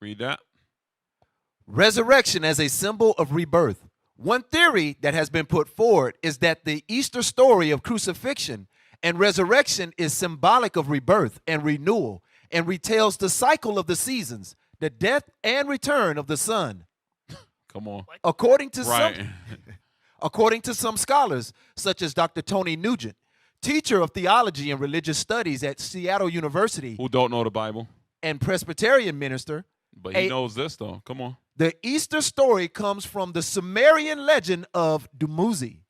Read that. Resurrection as a symbol of rebirth. One theory that has been put forward is that the Easter story of crucifixion and resurrection is symbolic of rebirth and renewal and retells the cycle of the seasons, the death and return of the sun. Come on. According to Right. according to some scholars, such as Dr. Tony Nugent, teacher of theology and religious studies at Seattle University Who don't know the Bible. and Presbyterian minister, But he knows this, though. Come on. the Easter story comes from the Sumerian legend of Dumuzi,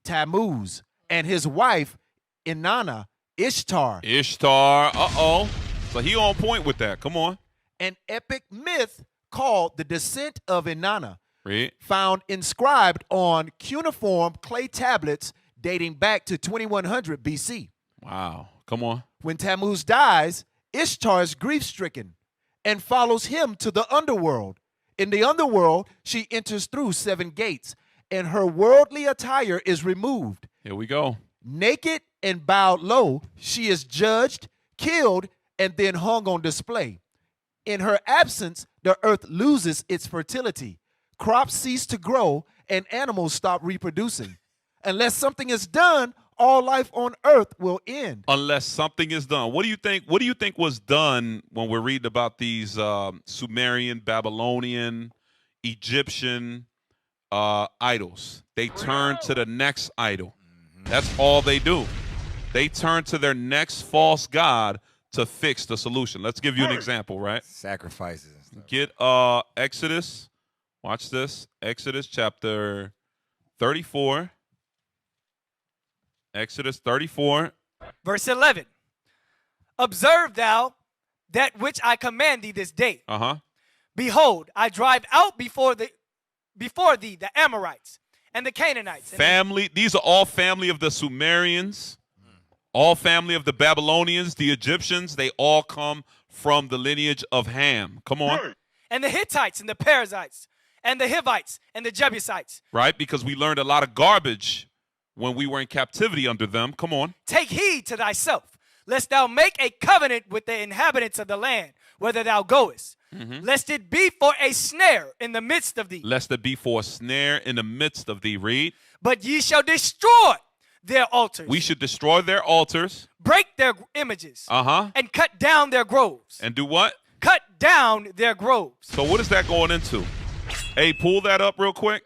Tammuz, and his wife, Inanna, Ishtar, Ishtar. Uh-oh. So he on point with that. Come on. an epic myth called the Descent of Inanna, Read. found inscribed on cuneiform clay tablets dating back to 2100 BC. Wow. Come on. When Tammuz dies, Ishtar is grief-stricken and follows him to the underworld. In the underworld, she enters through 7 gates, and her worldly attire is removed. Here we go. Naked and bowed low, she is judged, killed, and then hung on display. In her absence, the earth loses its fertility. Crops cease to grow, and animals stop reproducing. Unless something is done, all life on earth will end. Unless something is done. What do you think? What do you think was done when we're reading about these Sumerian, Babylonian, Egyptian idols? They turn to the next idol. That's all they do. They turn to their next false god to fix the solution. Let's give you an example, right? Sacrifices and stuff. Get Exodus. Watch this. Exodus chapter 34. Exodus 34. Verse 11. Observe thou that which I command thee this day. Uh-huh. Behold, I drive out before thee the Amorites and the Canaanites. Family. These are all family of the Sumerians. All family of the Babylonians, the Egyptians. They all come from the lineage of Ham. Come on. And the Hittites and the Perizzites and the Hivites and the Jebusites. Right? Because we learned a lot of garbage when we were in captivity under them. Come on. Take heed to thyself, lest thou make a covenant with the inhabitants of the land, whither thou goest, lest it be for a snare in the midst of thee. Lest it be for a snare in the midst of thee. Read. But ye shall destroy their altars. We should destroy their altars. Break their images. Uh-huh. And cut down their groves. And do what? Cut down their groves. So what is that going into? Hey, pull that up real quick.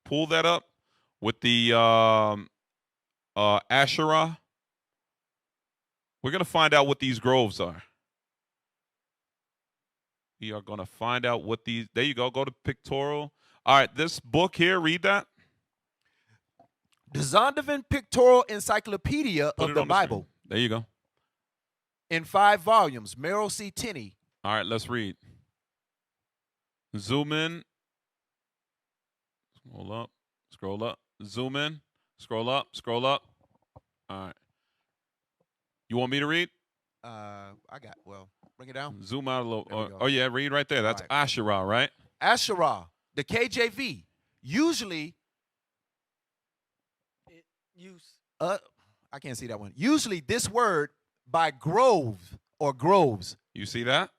Pull that up with the Asherah. We're going to find out what these groves are. We are going to find out what these, there you go, go to pictorial. All right, this book here, read that. The Zondervan Pictorial Encyclopedia Put of it the on Bible, screen. There you go. in 5 volumes, Merrill C. Tenney. All right, let's read. Zoom in. Scroll up. Scroll up. Zoom in. Scroll up. Scroll up. All right. You want me to read? Bring it down. Zoom out a little. There we go. Oh, yeah, read right there. That's All right. Asherah, right? Asherah, the KJV, usually, I can't see that one. Usually this word by grove or groves. You see that?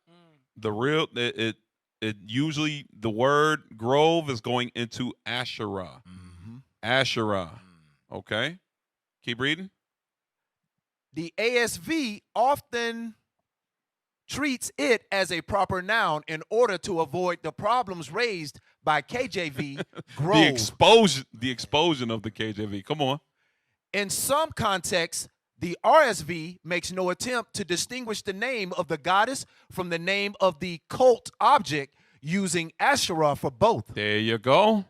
The real, it usually, the word grove is going into Asherah. Asherah. Okay. Keep reading. The ASV often treats it as a proper noun in order to avoid the problems raised by KJV grove. The explosion of the KJV. Come on. In some contexts, the RSV makes no attempt to distinguish the name of the goddess from the name of the cult object, using Asherah for both. There you go.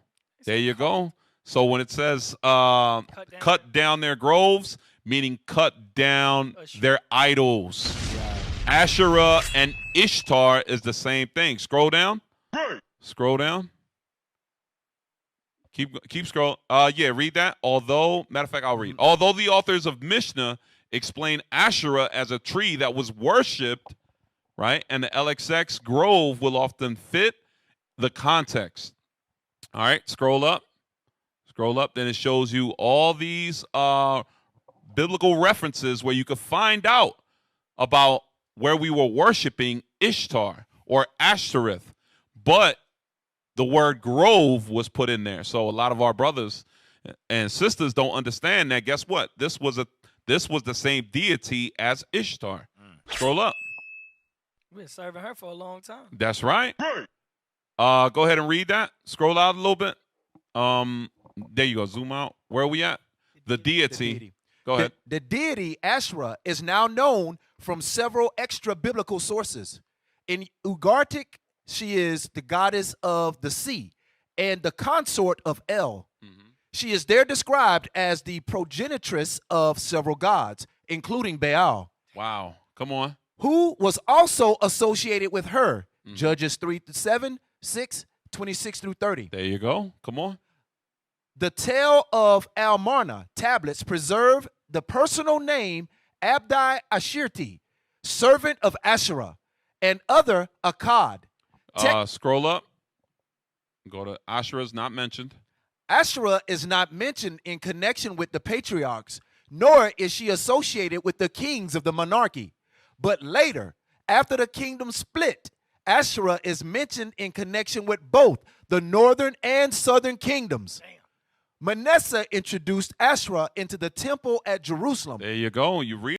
There you go. So when it says cut down their groves, meaning cut down their idols. Asherah and Ishtar is the same thing. Scroll down. Scroll down. Keep scrolling. Yeah, read that. Although, matter of fact, I'll read. Although the authors of Mishnah explain Asherah as a tree that was worshipped, right? And the LXX grove will often fit the context. All right, scroll up. Scroll up. Then it shows you all these biblical references where you could find out about where we were worshiping Ishtar or Ashtoreth, but the word grove was put in there. So a lot of our brothers and sisters don't understand that. Guess what? This was the same deity as Ishtar. Scroll up. We've been serving her for a long time. That's right. Go ahead and read that. Scroll out a little bit. There you go. Zoom out. Where are we at? The deity. Go ahead. The deity Asherah is now known from several extra biblical sources. In Ugartic, she is the goddess of the sea and the consort of El. She is there described as the progenitress of several gods, including Baal. Wow. Come on. Who was also associated with her. Judges 3-7, 6, 26 through 30. There you go. Come on. The Tale of Almarna tablets preserve the personal name Abdi Ashirti, servant of Asherah, and other Akkad. Scroll up. Go to Asherah's not mentioned. Asherah is not mentioned in connection with the patriarchs, nor is she associated with the kings of the monarchy. But later, after the kingdom split, Asherah is mentioned in connection with both the northern and southern kingdoms. Manasseh introduced Asherah into the temple at Jerusalem. There you go. You read.